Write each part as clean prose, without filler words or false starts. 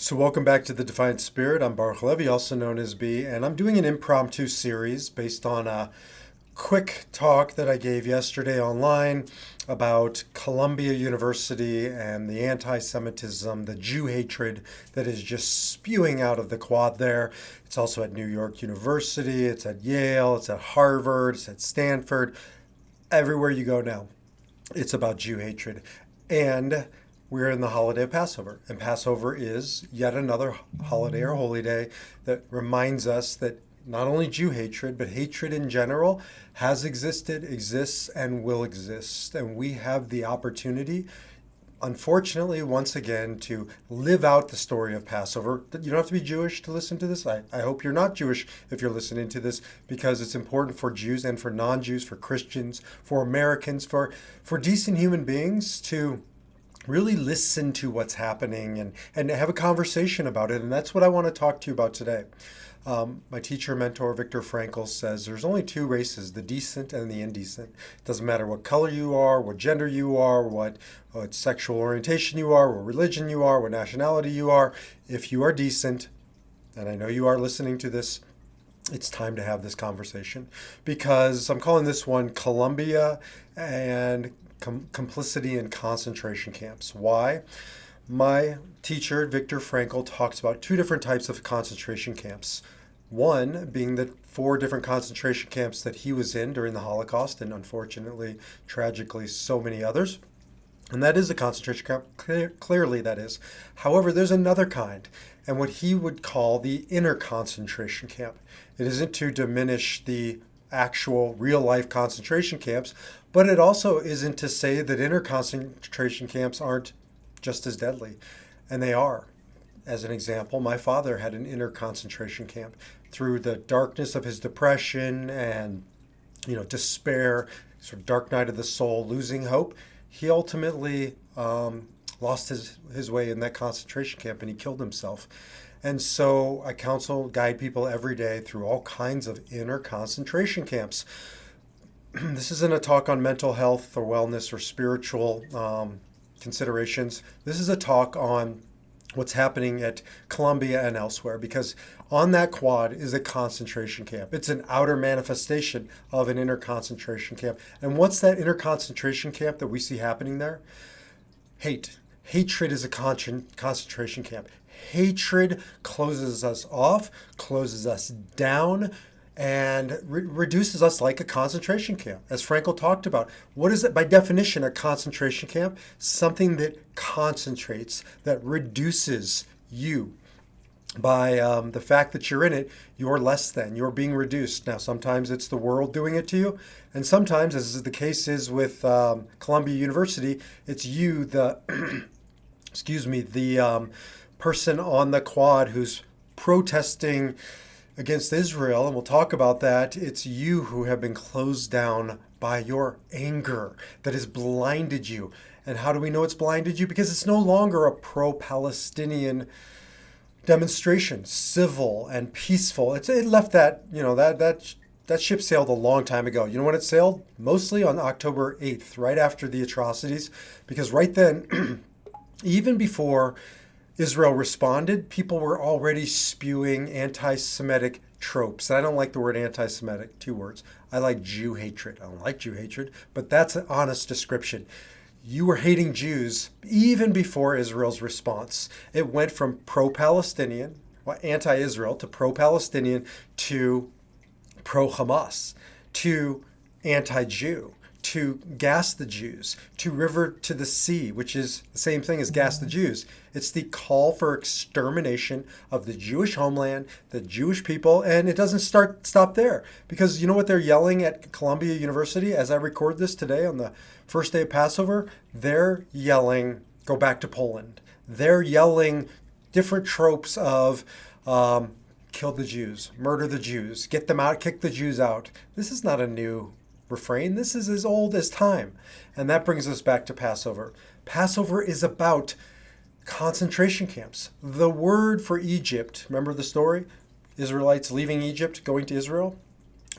So welcome back to the Defiant Spirit. I'm Baruch Levy, also known as B, and I'm doing an impromptu series based on a quick talk that I gave yesterday online about Columbia University and the anti-Semitism, the Jew hatred that is just spewing out of the quad there. It's also at New York University, it's at Yale, it's at Harvard, it's at Stanford. Everywhere you go now, it's about Jew hatred. And we're in the holiday of Passover. And Passover is yet another holiday or holy day that reminds us that not only Jew hatred, but hatred in general has existed, exists, and will exist. And we have the opportunity, unfortunately, once again, to live out the story of Passover. You don't have to be Jewish to listen to this. I hope you're not Jewish if you're listening to this, because it's important for Jews and for non-Jews, for Christians, for Americans, for decent human beings to really listen to what's happening and have a conversation about it. And that's what I want to talk to you about today. My teacher, mentor, Viktor Frankl says there's only two races, the decent and the indecent. It doesn't matter what color you are, what gender you are, what sexual orientation you are, what religion you are, what nationality you are. If you are decent, and I know you are listening to this, it's time to have this conversation, because I'm calling this one Columbia and Complicity in Concentration Camps. Why? My teacher, Viktor Frankl, talks about two different types of concentration camps. One being the four different concentration camps that he was in during the Holocaust, and unfortunately, tragically, so many others. And that is a concentration camp, clearly that is. However, there's another kind, and what he would call the inner concentration camp. It isn't to diminish the actual real-life concentration camps, but it also isn't to say that inner concentration camps aren't just as deadly. And they are. As an example, my father had an inner concentration camp. Through the darkness of his depression and, despair, sort of dark night of the soul, losing hope, he ultimately lost his way in that concentration camp, and he killed himself. And so I guide people every day through all kinds of inner concentration camps. This isn't a talk on mental health or wellness or spiritual considerations. This is a talk on what's happening at Columbia and elsewhere, because on that quad is a concentration camp. It's an outer manifestation of an inner concentration camp. And what's that inner concentration camp that we see happening there? Hate. Hatred is a concentration camp. Hatred closes us off, closes us down, and reduces us like a concentration camp. As Frankl talked about, what is it by definition, a concentration camp? Something that concentrates, that reduces you. By the fact that you're in it, you're less than, you're being reduced. Now, sometimes it's the world doing it to you, and sometimes, as the case is with Columbia University, it's you, the the person on the quad who's protesting against Israel, and we'll talk about that. It's you who have been closed down by your anger that has blinded you. And how do we know it's blinded you? Because it's no longer a pro-Palestinian demonstration, civil and peaceful. It left that, that ship sailed a long time ago. You know when it sailed? Mostly on October 8th, right after the atrocities, because right then, even before Israel responded, people were already spewing anti-Semitic tropes. And I don't like the word anti-Semitic, two words. I like Jew hatred. I don't like Jew hatred, but that's an honest description. You were hating Jews even before Israel's response. It went from pro-Palestinian, anti-Israel, to pro-Palestinian, to pro-Hamas, to anti-Jew, to gas the Jews, to river to the sea, which is the same thing as gas the Jews. It's the call for extermination of the Jewish homeland, the Jewish people, and it doesn't stop there. Because you know what they're yelling at Columbia University as I record this today on the first day of Passover? They're yelling, go back to Poland. They're yelling different tropes of kill the Jews, murder the Jews, get them out, kick the Jews out. This is not a new refrain. This is as old as time. And that brings us back to Passover. Passover is about concentration camps. The word for Egypt, remember the story? Israelites leaving Egypt, going to Israel?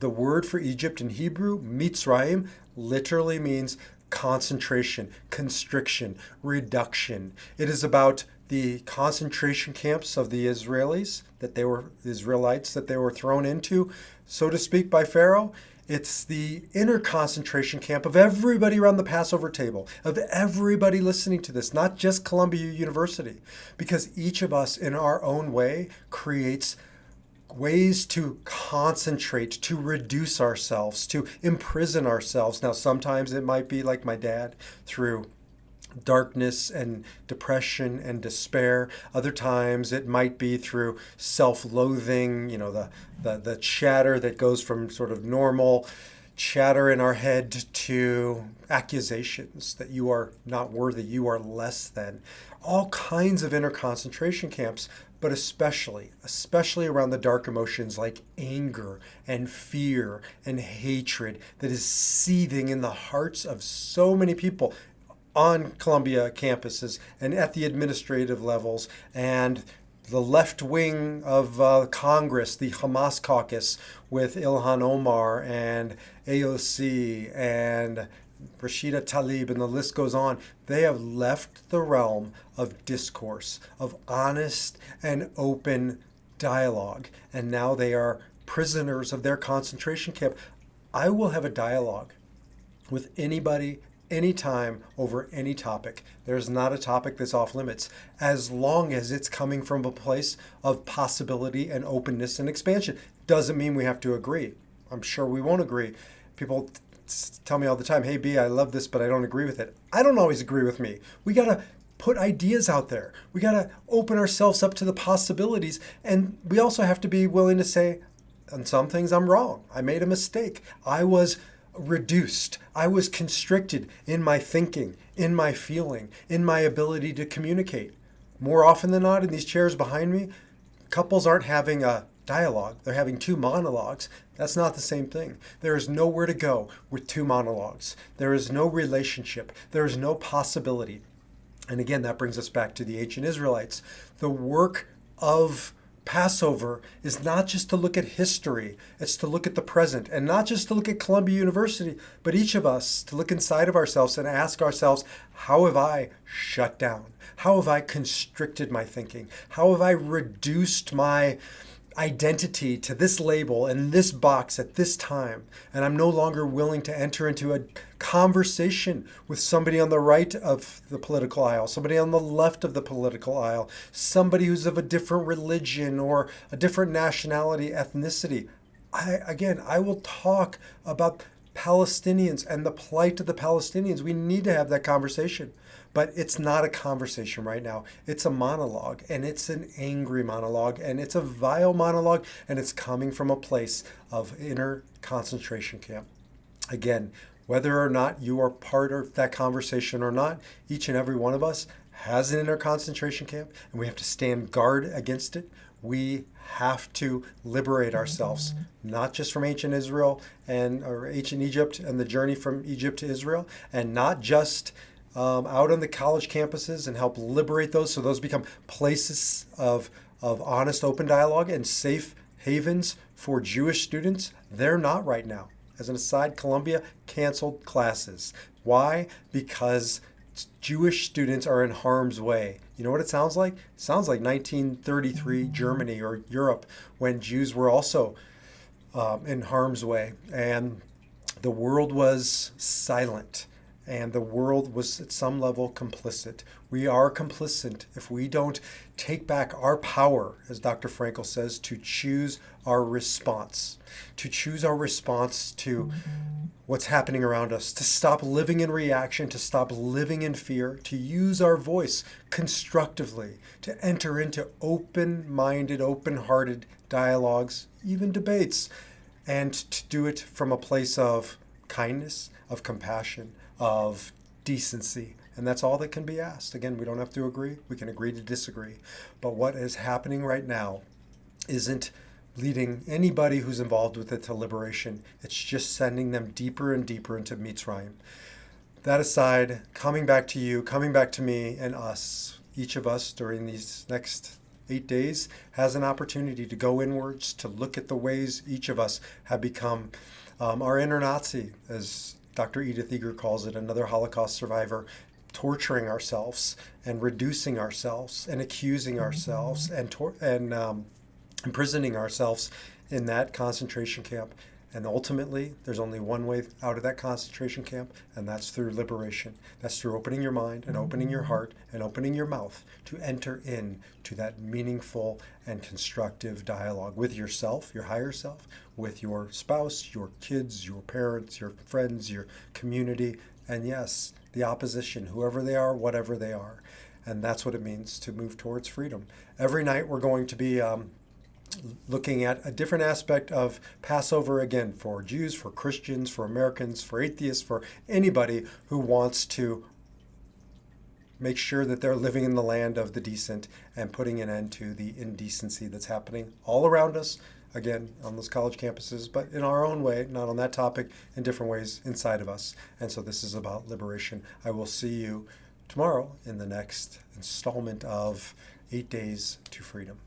The word for Egypt in Hebrew, Mitzrayim, literally means concentration, constriction, reduction. It is about the concentration camps of the Israelites that they were thrown into, so to speak, by Pharaoh. It's the inner concentration camp of everybody around the Passover table, of everybody listening to this, not just Columbia University, because each of us in our own way creates ways to concentrate, to reduce ourselves, to imprison ourselves. Now, sometimes it might be like my dad, through darkness and depression and despair. Other times it might be through self-loathing, the chatter that goes from sort of normal chatter in our head to accusations that you are not worthy, you are less than. All kinds of inner concentration camps, but especially around the dark emotions like anger and fear and hatred that is seething in the hearts of so many people on Columbia campuses and at the administrative levels, and the left wing of Congress, the Hamas caucus with Ilhan Omar and AOC and Rashida Tlaib, and the list goes on. They have left the realm of discourse, of honest and open dialogue, and now they are prisoners of their concentration camp. I will have a dialogue with anybody, anytime, over any topic. There's not a topic that's off limits, as long as it's coming from a place of possibility and openness and expansion. Doesn't mean we have to agree. I'm sure we won't agree. People tell me all the time, hey, B, I love this, but I don't agree with it. I don't always agree with me. We got to put ideas out there. We got to open ourselves up to the possibilities. And we also have to be willing to say, on some things, I'm wrong. I made a mistake. I was reduced. I was constricted in my thinking, in my feeling, in my ability to communicate. More often than not, in these chairs behind me, couples aren't having a dialogue. They're having two monologues. That's not the same thing. There is nowhere to go with two monologues. There is no relationship. There is no possibility. And again, that brings us back to the ancient Israelites. The work of Passover is not just to look at history, it's to look at the present, and not just to look at Columbia University, but each of us to look inside of ourselves and ask ourselves, how have I shut down? How have I constricted my thinking? How have I reduced my identity to this label and this box at this time? And I'm no longer willing to enter into a conversation with somebody on the right of the political aisle, somebody on the left of the political aisle, somebody who's of a different religion or a different nationality, ethnicity. I will talk about Palestinians and the plight of the Palestinians. We need to have that conversation. But it's not a conversation right now. It's a monologue, and it's an angry monologue, and it's a vile monologue, and it's coming from a place of inner concentration camp. Again, whether or not you are part of that conversation or not, each and every one of us has an inner concentration camp, and we have to stand guard against it. We have to liberate ourselves, not just from ancient Israel or ancient Egypt and the journey from Egypt to Israel, and not just out on the college campuses and help liberate those so those become places of honest, open dialogue and safe havens for Jewish students. They're not right now. As an aside, Columbia canceled classes. Why? Because Jewish students are in harm's way. You know what it sounds like? It sounds like 1933 Germany or Europe, when Jews were also in harm's way. And the world was silent. And the world was at some level complicit. We are complicit if we don't take back our power, as Dr. Frankl says, to choose our response, to what's happening around us, to stop living in reaction, to stop living in fear, to use our voice constructively, to enter into open-minded, open-hearted dialogues, even debates, and to do it from a place of kindness, of compassion, of decency. And that's all that can be asked. Again, we don't have to agree. We can agree to disagree. But what is happening right now isn't leading anybody who's involved with it to liberation. It's just sending them deeper and deeper into Mitzrayim. That aside, coming back to you, coming back to me and us, each of us during these next 8 days has an opportunity to go inwards, to look at the ways each of us have become our inner Nazi, as Dr. Edith Eger calls it, another Holocaust survivor, torturing ourselves and reducing ourselves and accusing ourselves and imprisoning ourselves in that concentration camp. And ultimately, there's only one way out of that concentration camp, and that's through liberation. That's through opening your mind and opening your heart and opening your mouth to enter into that meaningful and constructive dialogue with yourself, your higher self, with your spouse, your kids, your parents, your friends, your community, and yes, the opposition, whoever they are, whatever they are. And that's what it means to move towards freedom. Every night we're going to be looking at a different aspect of Passover, again, for Jews, for Christians, for Americans, for atheists, for anybody who wants to make sure that they're living in the land of the decent and putting an end to the indecency that's happening all around us, again, on those college campuses, but in our own way, not on that topic, in different ways inside of us. And so this is about liberation. I will see you tomorrow in the next installment of 8 Days to Freedom.